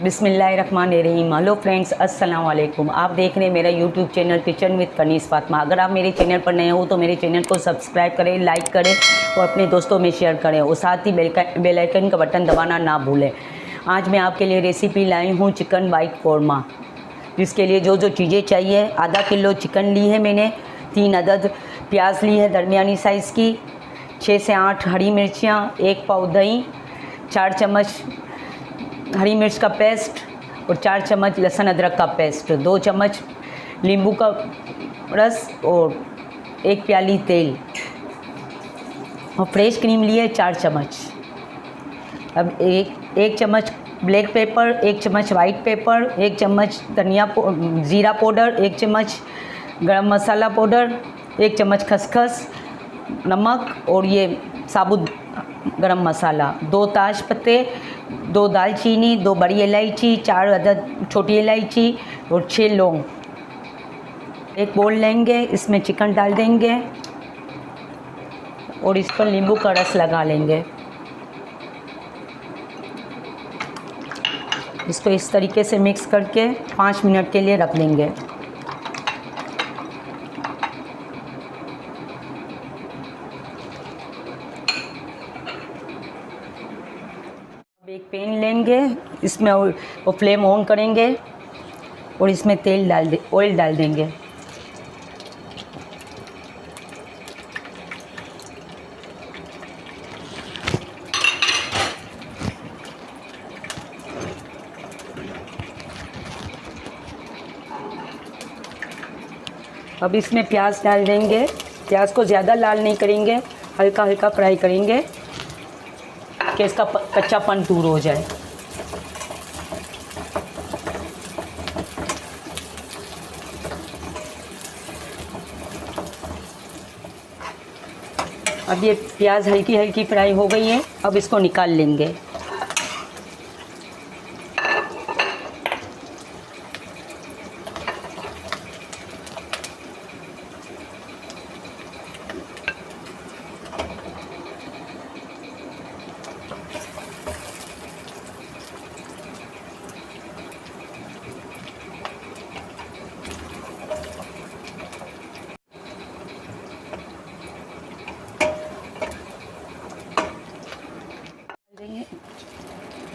बिस्मिल्लाहिर्रहमानिर्रहीम। Hello friends, अस्सलाम वालेकुम। आप देख रहे हैं मेरा YouTube channel kitchen with Kaneez Fatima. अगर आप मेरे चैनल पर नए हो तो मेरे चैनल को सब्सक्राइब करें, लाइक करें और अपने दोस्तों में शेयर करें और साथ ही बेल आइकन का बटन दबाना ना भूलें। आज मैं आपके लिए रेसिपी लाई हूँ चिकन वाइट कौरमा, जिसके लिए जो जो चीज़ें चाहिए, आधा किलो चिकन ली है मैंने, 3 अदद प्याज ली है दरमियानी साइज़ की, 6 से 8 हरी मिर्चियाँ, 1 पाव दही, 4 चम्मच हरी मिर्च का पेस्ट और 4 चम्मच लहसुन अदरक का पेस्ट, 2 चम्मच नींबू का रस और 1 प्याली तेल और फ्रेश क्रीम लिए 4 चम्मच। अब एक चम्मच ब्लैक पेपर, 1 चम्मच वाइट पेपर, 1 चम्मच ज़ीरा पाउडर, 1 चम्मच गरम मसाला पाउडर, 1 चम्मच खसखस, नमक और ये साबुत गरम मसाला, 2 ताज पत्ते, 2 दालचीनी, 2 बड़ी इलायची, 4 अदद छोटी इलायची और 6 लौंग। एक बोल लेंगे, इसमें चिकन डाल देंगे और इस पर नींबू का रस लगा लेंगे। इसको इस तरीके से मिक्स करके 5 मिनट के लिए रख लेंगे। अब एक पैन लेंगे, इसमें वो फ्लेम ऑन करेंगे और इसमें ऑयल डाल देंगे। अब इसमें प्याज डाल देंगे। प्याज को ज़्यादा लाल नहीं करेंगे, हल्का हल्का फ्राई करेंगे कि इसका कच्चापन दूर हो जाए। अब ये प्याज हल्की हल्की फ्राई हो गई है, अब इसको निकाल लेंगे।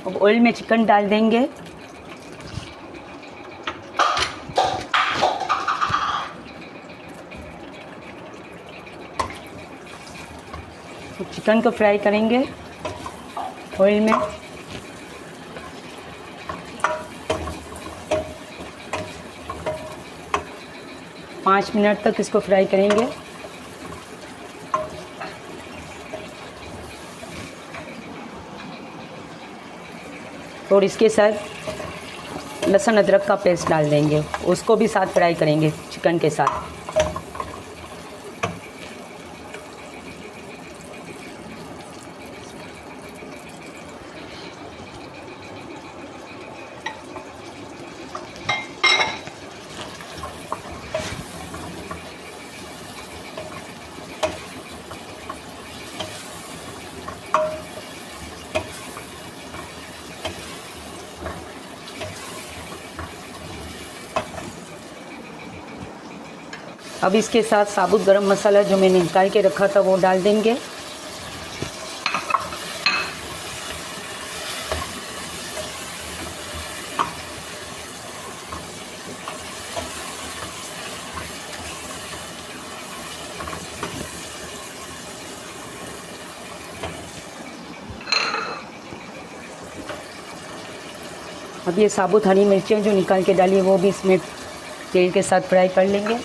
अब ऑयल में चिकन डाल देंगे। तो चिकन को फ्राई करेंगे ऑयल में। पाँच मिनट तक इसको फ्राई करेंगे। और इसके साथ लहसुन अदरक का पेस्ट डाल देंगे, उसको भी साथ फ्राई करेंगे चिकन के साथ। अब इसके साथ साबुत गरम मसाला जो मैंने निकाल के रखा था वो डाल देंगे। अब ये साबुत हरी मिर्चियाँ जो निकाल के डाली है वो भी इसमें तेल के साथ फ्राई कर लेंगे।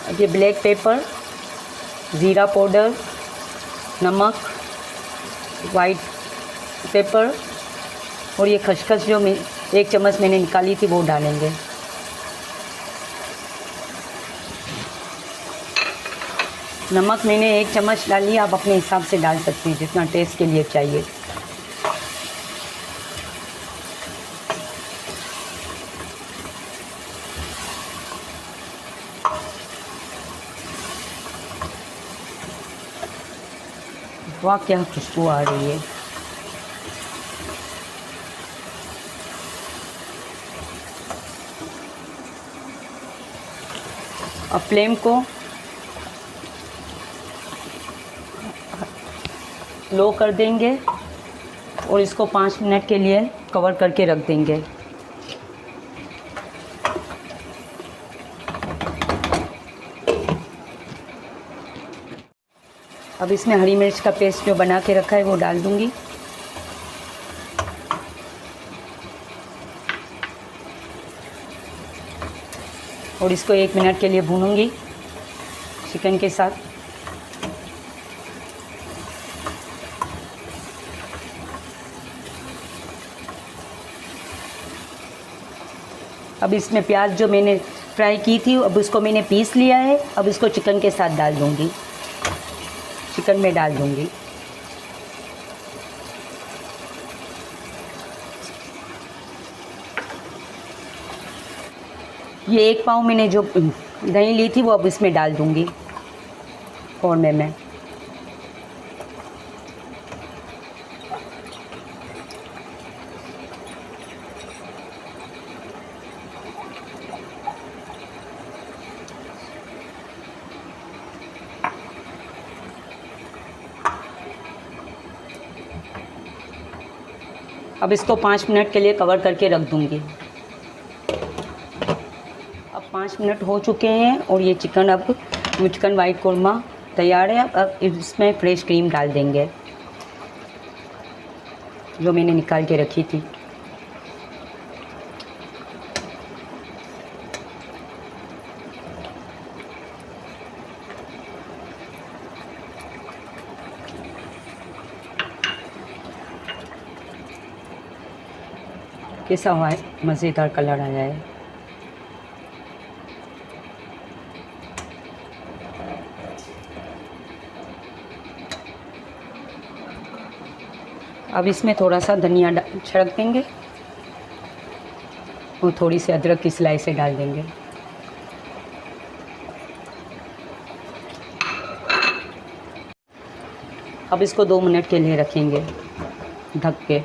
अब ये ब्लैक पेपर, ज़ीरा पाउडर, नमक वाइट पेपर और ये खसखस जो 1 चम्मच मैंने निकाली थी वो डालेंगे। नमक मैंने 1 चम्मच डाली, आप अपने हिसाब से डाल सकते हैं जितना टेस्ट के लिए चाहिए। वाह क्या खुशबू आ रही है। अब फ्लेम को लो कर देंगे और इसको 5 मिनट के लिए कवर करके रख देंगे। अब इसमें हरी मिर्च का पेस्ट जो बना के रखा है वो डाल दूंगी। और इसको 1 मिनट के लिए भूनूंगी चिकन के साथ। अब इसमें प्याज जो मैंने फ्राई की थी अब उसको मैंने पीस लिया है। अब इसको चिकन के साथ डाल दूंगी, चिकन में डाल दूंगी। ये 1 पाव मैंने जो दही ली थी वो अब इसमें डाल दूंगी कौरमे में। अब इसको 5 मिनट के लिए कवर करके रख दूंगी। अब 5 मिनट हो चुके हैं और ये चिकन वाइट कोरमा तैयार है। अब इसमें फ्रेश क्रीम डाल देंगे जो मैंने निकाल के रखी थी। कैसा हुआ है, मज़ेदार कलर आया है। अब इसमें थोड़ा सा धनिया छिड़क देंगे और थोड़ी सी अदरक की स्लाइसें डाल देंगे। अब इसको 2 मिनट के लिए रखेंगे ढक के।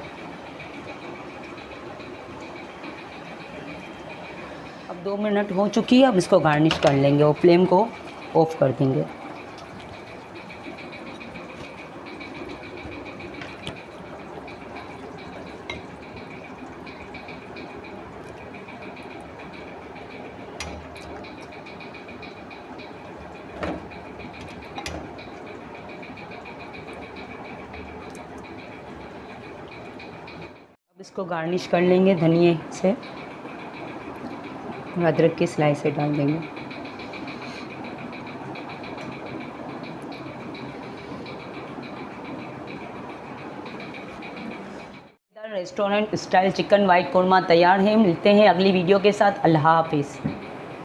अब 2 मिनट हो चुकी है। अब इसको गार्निश कर लेंगे और फ्लेम को ऑफ कर देंगे। अब इसको गार्निश कर लेंगे धनिए से और अदरक की स्लाइसें डाल देंगे। Restaurant style chicken white korma तैयार है। मिलते हैं अगली वीडियो के साथ। अल्लाह हाफिज़।